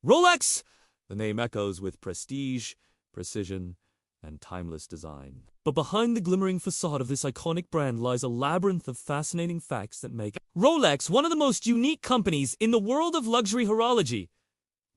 Rolex! The name echoes with prestige, precision, and timeless design. But behind the glimmering facade of this iconic brand lies a labyrinth of fascinating facts that make Rolex one of the most unique companies in the world of luxury horology.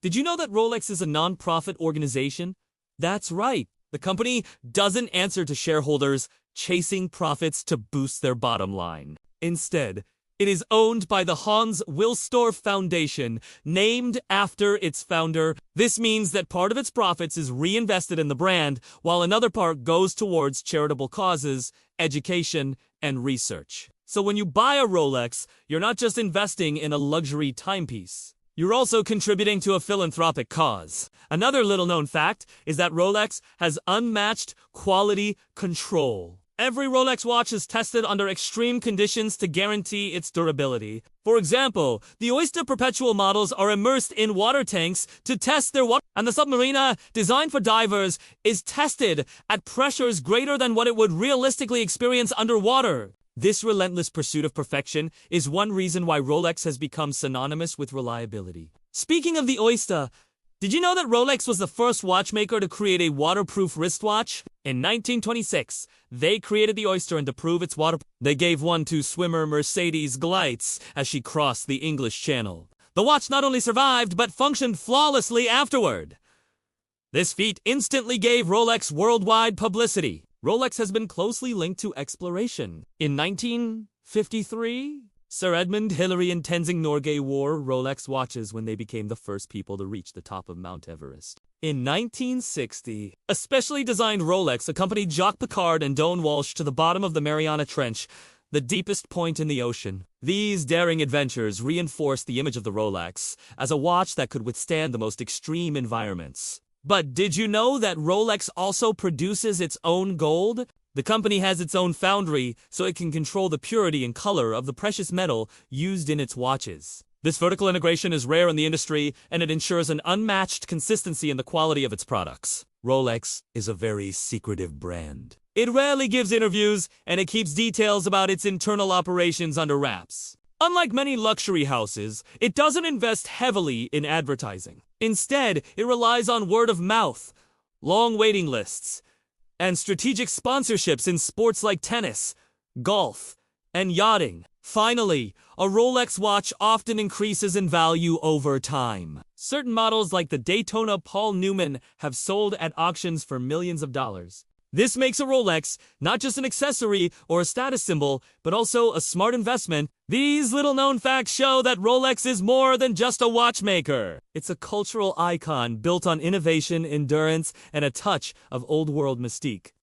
Did you know that Rolex is a non-profit organization? That's right. The company doesn't answer to shareholders chasing profits to boost their bottom line. Instead, it is owned by the Hans Wilsdorf Foundation, named after its founder. This means that part of its profits is reinvested in the brand, while another part goes towards charitable causes, education, and research. So when you buy a Rolex, you're not just investing in a luxury timepiece. You're also contributing to a philanthropic cause. Another little-known fact is that Rolex has unmatched quality control. Every Rolex watch is tested under extreme conditions to guarantee its durability. For example, the Oyster Perpetual models are immersed in water tanks to test their water, and the Submarina, designed for divers, is tested at pressures greater than what it would realistically experience underwater. This relentless pursuit of perfection is one reason why Rolex has become synonymous with reliability. Speaking of the Oyster, did you know that Rolex was the first watchmaker to create a waterproof wristwatch? In 1926, they created the Oyster, and to prove its waterproof, they gave one to swimmer Mercedes Gleitz as she crossed the English Channel. The watch not only survived, but functioned flawlessly afterward. This feat instantly gave Rolex worldwide publicity. Rolex has been closely linked to exploration. In 1953, Sir Edmund Hillary and Tenzing Norgay wore Rolex watches when they became the first people to reach the top of Mount Everest. In 1960, a specially designed Rolex accompanied Jacques Piccard and Doan Walsh to the bottom of the Mariana Trench, the deepest point in the ocean. These daring adventures reinforced the image of the Rolex as a watch that could withstand the most extreme environments. But did you know that Rolex also produces its own gold? The company has its own foundry, so it can control the purity and color of the precious metal used in its watches. This vertical integration is rare in the industry, and it ensures an unmatched consistency in the quality of its products. Rolex is a very secretive brand. It rarely gives interviews, and it keeps details about its internal operations under wraps. Unlike many luxury houses, it doesn't invest heavily in advertising. Instead, it relies on word of mouth, long waiting lists, and strategic sponsorships in sports like tennis, golf, and yachting. Finally, a Rolex watch often increases in value over time. Certain models like the Daytona Paul Newman have sold at auctions for millions of dollars. This makes a Rolex not just an accessory or a status symbol, but also a smart investment. These little-known facts show that Rolex is more than just a watchmaker. It's a cultural icon built on innovation, endurance, and a touch of old-world mystique.